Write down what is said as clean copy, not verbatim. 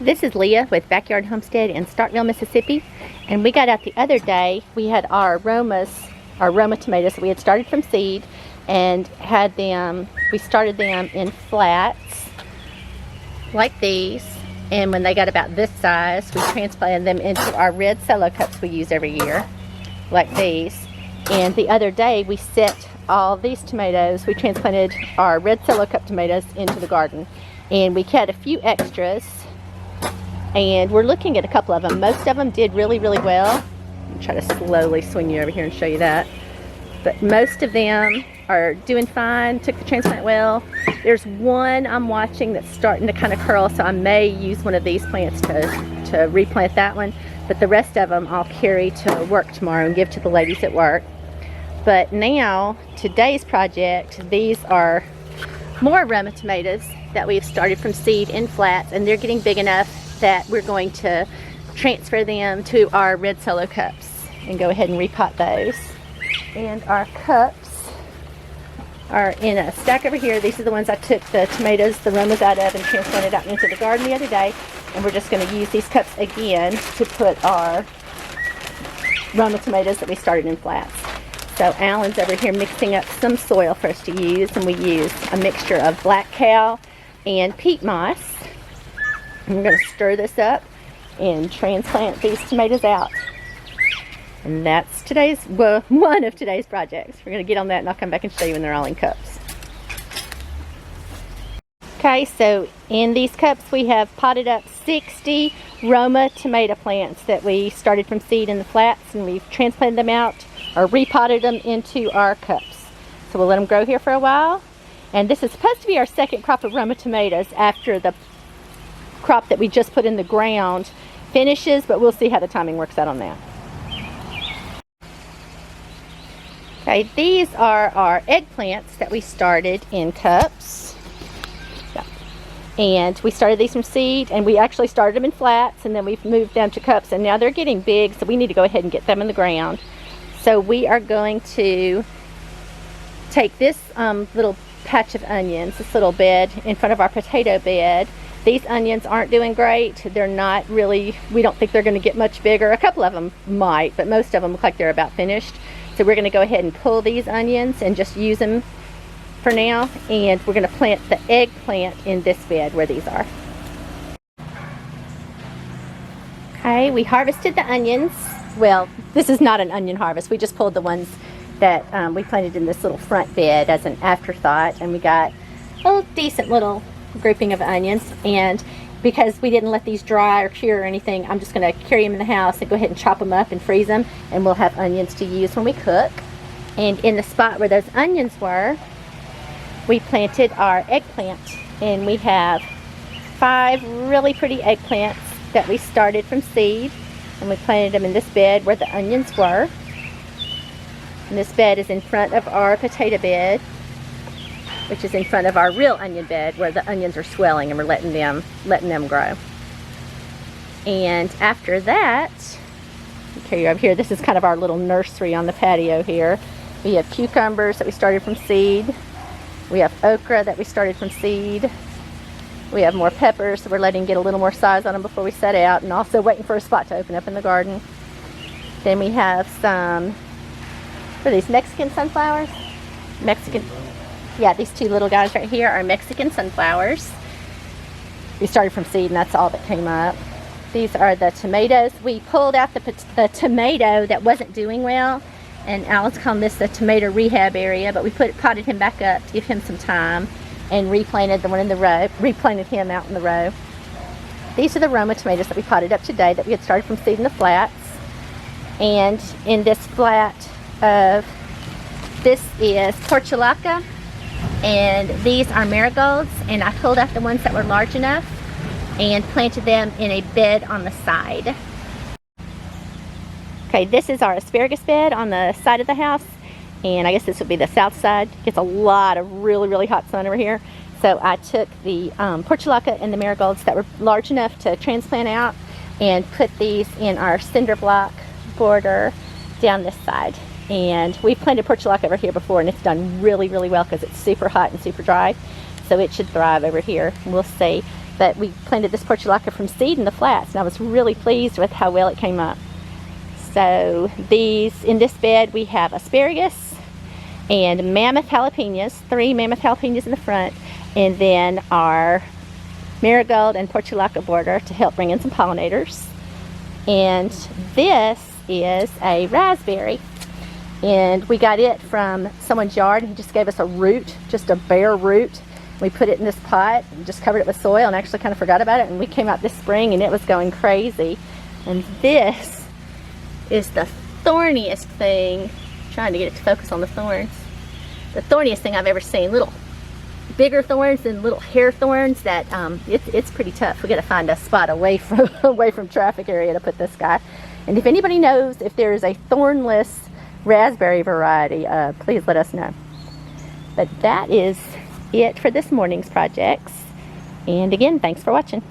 This is Leah with Backyard Homestead in Starkville, Mississippi, and we got out the other day. We had our Roma tomatoes that we had started from seed and had them, we started them in flats like these, and when they got about this size, we transplanted them into our red cello cups we use every year, like these. And the other day we set all these tomatoes, we transplanted our red cello cup tomatoes into the garden, and we had a few extras. And we're looking at a couple of them. Most of them did really, really well. I'll try to slowly swing you over here and show you that. But most of them are doing fine, took the transplant well. There's one I'm watching that's starting to kind of curl, so I may use one of these plants to replant that one. But the rest of them I'll carry to work tomorrow and give to the ladies at work. But now, today's project, these are more Roma tomatoes that we've started from seed in flats, and they're getting big enough that we're going to transfer them to our red cello cups and go ahead and repot those. And our cups are in a stack over here. These are the ones I took the tomatoes, the Romas out of, and transplanted out into the garden the other day. And we're just going to use these cups again to put our Roma tomatoes that we started in flats. So Alan's over here mixing up some soil for us to use, and we use a mixture of black cow and peat moss. I'm going to stir this up and transplant these tomatoes out. And that's today's, well, one of today's projects. We're going to get on that and I'll come back and show you when they're all in cups. Okay, so in these cups we have potted up 60 Roma tomato plants that we started from seed in the flats, and we've transplanted them out or repotted them into our cups. So we'll let them grow here for a while. And this is supposed to be our second crop of Roma tomatoes after the crop that we just put in the ground finishes, but we'll see how the timing works out on that. Okay, these are our eggplants that we started in cups. And we started these from seed, and we actually started them in flats, and then we've moved them to cups, and now they're getting big, so we need to go ahead and get them in the ground. So we are going to take this little patch of onions, this little bed in front of our potato bed. These onions aren't doing great. They're not really, we don't think they're going to get much bigger. A couple of them might, but most of them look like they're about finished. So we're going to go ahead and pull these onions and just use them for now. And we're going to plant the eggplant in this bed where these are. Okay, we harvested the onions. Well, this is not an onion harvest. We just pulled the ones that we planted in this little front bed as an afterthought. And we got a decent little grouping of onions, and because we didn't let these dry or cure or anything, I'm just going to carry them in the house and go ahead and chop them up and freeze them, and we'll have onions to use when we cook. And in the spot where those onions were, we planted our eggplant, and we have 5 really pretty eggplants that we started from seed, and we planted them in this bed where the onions were. And this bed is in front of our potato bed, which is in front of our real onion bed where the onions are swelling, and we're letting them grow. And after that, I'll carry you over here. This is kind of our little nursery on the patio here. We have cucumbers that we started from seed. We have okra that we started from seed. We have more peppers, so we're letting get a little more size on them before we set out, and also waiting for a spot to open up in the garden. Then we have some, what are these, Mexican sunflowers? Yeah, these 2 little guys right here are Mexican sunflowers. We started from seed, and that's all that came up. These are the tomatoes. We pulled out the tomato that wasn't doing well, and Alan's calling this the tomato rehab area, but we potted him back up to give him some time and replanted the one in the row, replanted him out in the row. These are the Roma tomatoes that we potted up today that we had started from seed in the flats. And in this flat this is portulaca, and these are marigolds, and I pulled out the ones that were large enough and planted them in a bed on the side. Okay, this is our asparagus bed on the side of the house, and I guess this would be the south side. Gets a lot of really, really hot sun over here. So I took the portulaca and the marigolds that were large enough to transplant out and put these in our cinder block border down this side. And we've planted portulaca over here before, and it's done really, really well because it's super hot and super dry. So it should thrive over here. We'll see. But we planted this portulaca from seed in the flats, and I was really pleased with how well it came up. So in this bed we have asparagus and mammoth jalapenos, 3 mammoth jalapenos in the front, and then our marigold and portulaca border to help bring in some pollinators. And this is a raspberry, and we got it from someone's yard. He just gave us a root, just a bare root. We put it in this pot and just covered it with soil, and actually kind of forgot about it, and we came out this spring and it was going crazy. And this is the thorniest thing, trying to get it to focus on the thorns, the thorniest thing I've ever seen. Little bigger thorns than little hair thorns that it's pretty tough. We got to find a spot away from traffic area to put this guy. And if anybody knows if there is a thornless raspberry variety, please let us know. But that is it for this morning's projects. And again, thanks for watching.